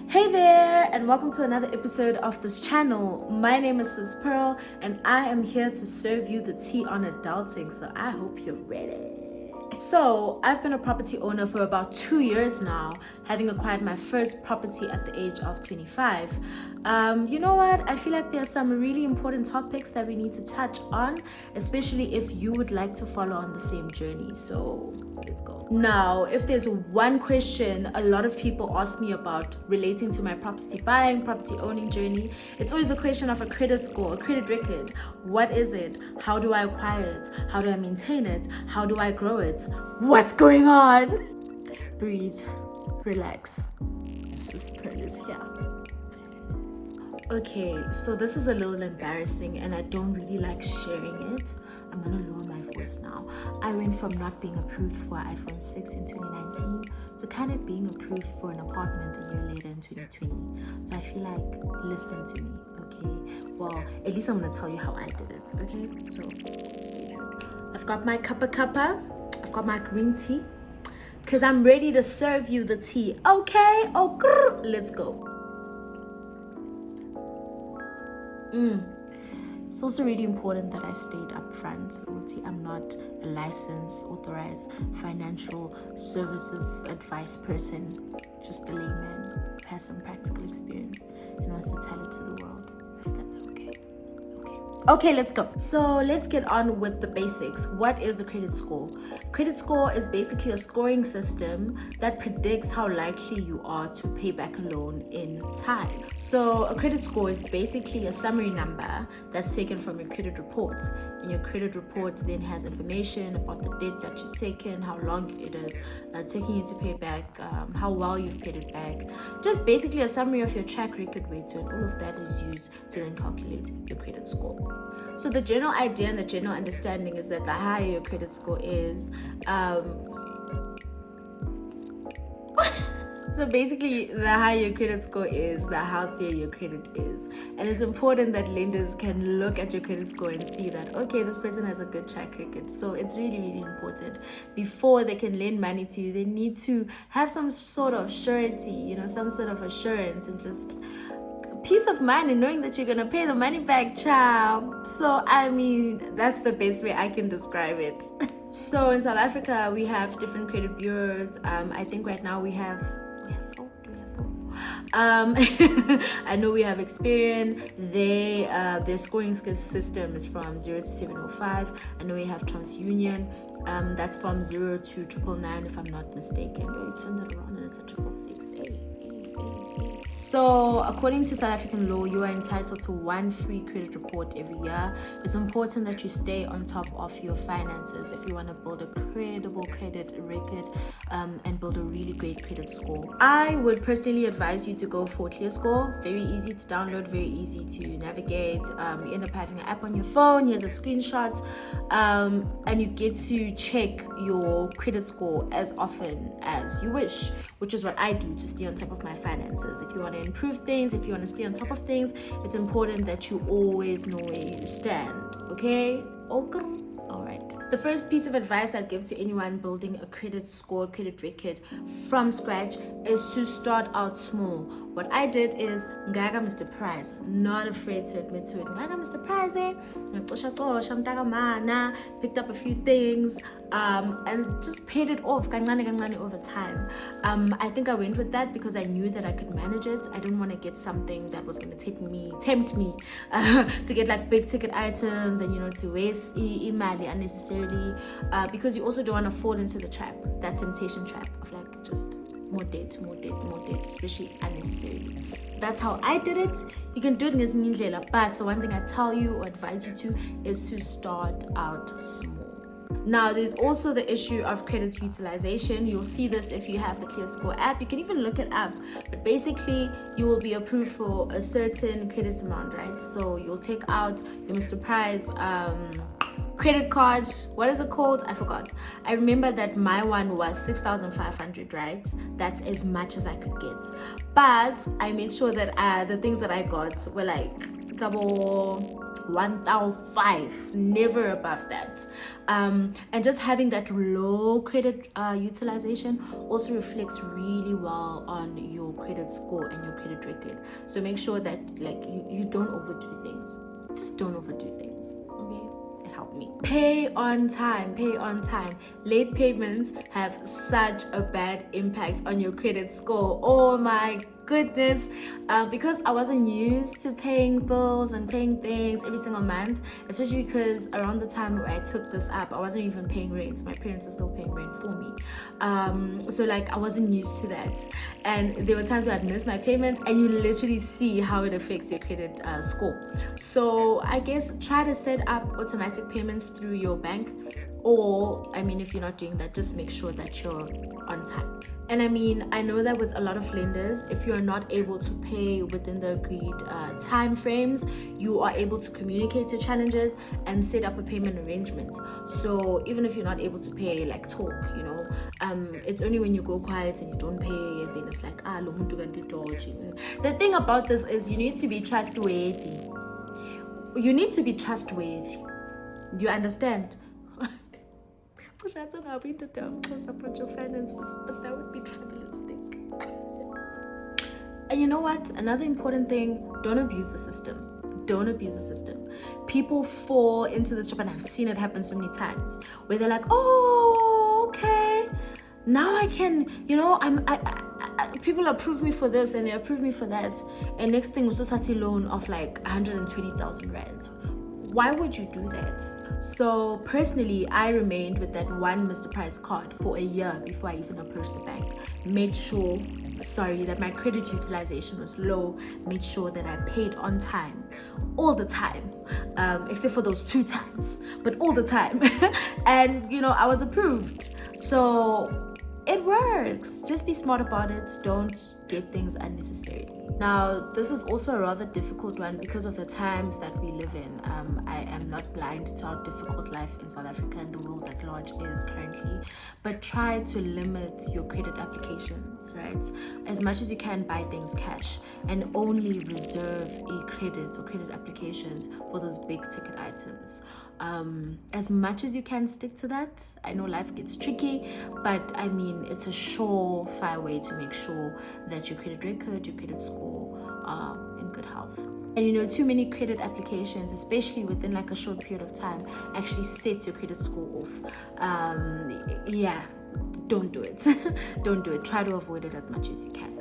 Hey there, and welcome to another episode of this channel. My name is Sis Pearl, and I am here to serve you the tea on adulting, so I hope you're ready. So, I've been a property owner for about 2 years now, having acquired my first property at the age of 25. You know what? I feel like there are some really important topics that we need to touch on, especially if you would like to follow on the same journey. So, let's go. Now, if there's one question a lot of people ask me about relating to my property buying, property owning journey, it's always the question of a credit score, a credit record. What is it? How do I acquire it? How do I maintain it? How do I grow it? What's going on? Breathe, relax. Sis Pearl is here. Okay, so this is a little embarrassing and I don't really like sharing it. I'm gonna lower my voice now. I went from not being approved for iPhone 6 in 2019 to kind of being approved for an apartment a year later in 2020. So I feel like, listen to me, okay? Well, at least I'm gonna tell you how I did it, okay? So, stay tuned. I've got my cuppa, I've got my green tea, because I'm ready to serve you the tea, okay? Oh, grrr, let's go. It's also really important that I stayed upfront. I'm not a licensed, authorized financial services advice person, just a layman who has some practical experience and wants to tell it to the world, if that's okay. Okay, let's go. So let's get on with the basics. What is a credit score? Credit score is basically a scoring system that predicts how likely you are to pay back a loan in time. So a credit score is basically a summary number that's taken from your credit report. And your credit report then has information about the debt that you've taken, how long it is taking you to pay back, how well you've paid it back. Just basically a summary of your track record rates, and all of that is used to then calculate your credit score. So the general idea and the general understanding is that the higher your credit score is, so basically the higher your credit score is, the healthier your credit is. And it's important that lenders can look at your credit score and see that, okay, this person has a good track record. So it's really, really important. Before they can lend money to you, they need to have some sort of surety, some sort of assurance, and just peace of mind in knowing that you're gonna pay the money back, child. So that's the best way I can describe it. So in South Africa, we have different credit bureaus. I think right now we have four. I know we have Experian. Their scoring system is from 0 to 705. I know we have TransUnion. That's from 0 to 999, if I'm not mistaken. You turn that around and it's a 666. So, according to South African law, you are entitled to one free credit report every year. It's important that you stay on top of your finances if you want to build a credible credit record and build a really great credit score. I would personally advise you to go for ClearScore. Very easy to download, very easy to navigate. You end up having an app on your phone. Here's a screenshot, and you get to check your credit score as often as you wish, which is what I do to stay on top of my finances. If you want to improve things, if you want to stay on top of things, it's important that you always know where you stand, okay? Okay. All right. The first piece of advice I'd give to anyone building a credit score, credit record from scratch is to start out small. What I did is, Ngaga Mr. Price, not afraid to admit to it. Ngaga Mr. Price, picked up a few things, and just paid it off over time. I think I went with that because I knew that I could manage it. I didn't want to get something that was going to tempt me to get like big ticket items and to waste money unnecessarily, because you also don't want to fall into the trap, that temptation trap of like just more debt, especially unnecessarily. That's how I did it. You can do it in this nindlela, but the one thing I tell you or advise you to is to start out small. Now, there's also the issue of credit utilization. You'll see this if you have the ClearScore app. You can even look it up, but basically you will be approved for a certain credit amount, right? So you'll take out your Mr. Price credit card. What is it called? I forgot. I remember that my one was 6,500, right? That's as much as I could get. But I made sure that the things that I got were like 1,500, never above that. And just having that low credit utilization also reflects really well on your credit score and your credit record. So make sure that like you don't overdo things. Just don't overdo things, okay? Help me. Pay on time. Late payments have such a bad impact on your credit score. Oh my goodness, because I wasn't used to paying bills and paying things every single month, especially because around the time where I took this up, I wasn't even paying rent. My parents are still paying rent for me, so like I wasn't used to that, and there were times where I'd miss my payments, and you literally see how it affects your credit score. So I guess try to set up automatic payments through your bank, or I mean, if you're not doing that, just make sure that you're on time. And I mean, I know that with a lot of lenders, if you're not able to pay within the agreed time frames, you are able to communicate your challenges and set up a payment arrangement. So even if you're not able to pay, like talk, you know, it's only when you go quiet and you don't pay, and then it's like, lo muntu kanti udodgy. The thing about this is you need to be trustworthy. You need to be trustworthy. Do you understand? I don't know how to support your finances, but that would be tribalistic. And you know what? Another important thing, don't abuse the system. Don't abuse the system. People fall into this trap, and I've seen it happen so many times, where they're like, oh, okay, now I can, you know, people approve me for this and they approve me for that, and next thing was just a loan of like 120,000 rands. Why would you do that? So personally, I remained with that one Mr. Price card for a year before I even approached the bank. Made sure, that my credit utilization was low. Made sure that I paid on time, all the time, except for those 2 times, but all the time. And you know, I was approved. So it works. Just be smart about it. Don't get things unnecessarily. Now, this is also a rather difficult one because of the times that we live in. I am not blind to how difficult life in South Africa and the world at large is currently, but try to limit your credit applications, right? As much as you can, buy things cash, and only reserve credits or credit applications for those big ticket items. As much as you can, stick to that. I know life gets tricky, but I mean, it's a surefire way to make sure that your credit record, your credit score are in good health. And you know, too many credit applications, especially within like a short period of time, actually sets your credit score off. Yeah, don't do it. Don't do it. Try to avoid it as much as you can.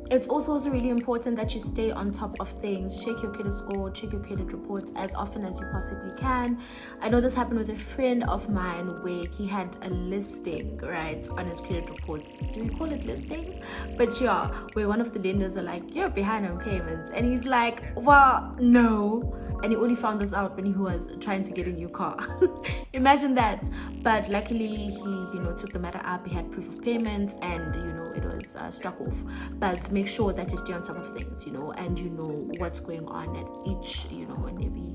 It's also really important that you stay on top of things. Check your credit score, check your credit reports as often as you possibly can. I know this happened with a friend of mine where he had a listing, right, on his credit reports. Do we call it listings? But yeah, where one of the lenders are like, you're behind on payments. And he's like, well, no. And he only found this out when he was trying to get a new car. Imagine that. But luckily, he, you know, took the matter up. He had proof of payment, and you know, it was struck off. But make sure that you stay on top of things, you know, and you know what's going on at each, you know, and maybe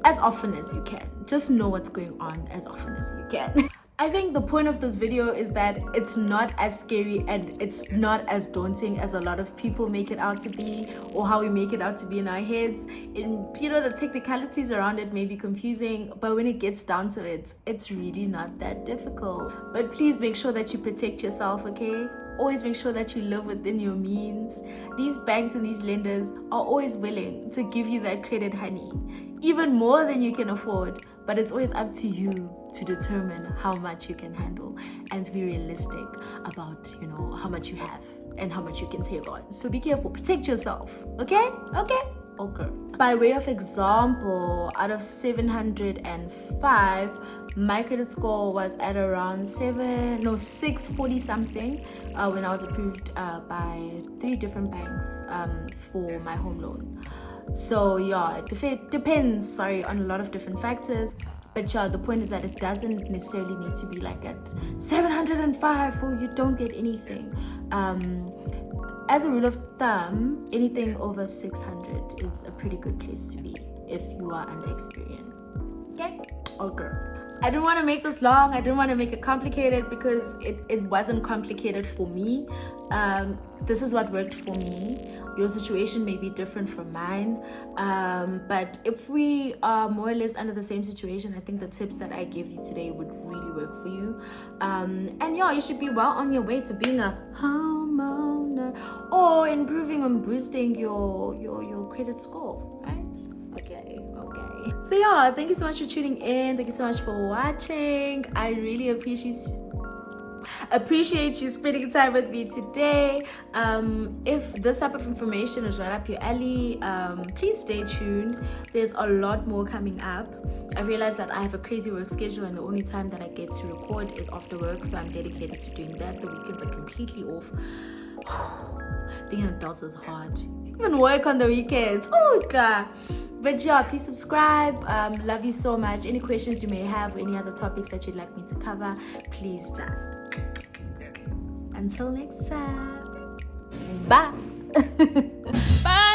as often as you can. Just know what's going on as often as you can. I think the point of this video is that it's not as scary and it's not as daunting as a lot of people make it out to be, or how we make it out to be in our heads. And you know, the technicalities around it may be confusing, but when it gets down to it, it's really not that difficult. But please make sure that you protect yourself, okay? Always make sure that you live within your means. These banks and these lenders are always willing to give you that credit, honey, even more than you can afford. But it's always up to you to determine how much you can handle and to be realistic about, you know, how much you have and how much you can take on. So be careful, protect yourself, okay? Okay? Okay. By way of example, out of 705, my credit score was at around 640 something when I was approved by 3 different banks for my home loan. So yeah, it depends, on a lot of different factors. But yeah, the point is that it doesn't necessarily need to be like at 705 or you don't get anything. As a rule of thumb, anything over 600 is a pretty good place to be if you are under experience. Okay? Okay. I didn't want to make this long. I didn't want to make it complicated because it wasn't complicated for me. This is what worked for me. Your situation may be different from mine. But if we are more or less under the same situation, I think the tips that I gave you today would really work for you. And yeah, you should be well on your way to being a homeowner or improving and boosting your credit score, right? Okay. So yeah, thank you so much for tuning in. Thank you so much for watching. I really appreciate you spending time with me today. If this type of information is right up your alley, please stay tuned. There's a lot more coming up. I realized that I have a crazy work schedule and the only time that I get to record is after work, so I'm dedicated to doing that. The weekends are completely off. Being an adult is hard. Even work on the weekends. Oh god. But yeah, please subscribe. Love you so much. Any questions you may have or any other topics that you'd like me to cover, please just. Until next time. Bye. Bye.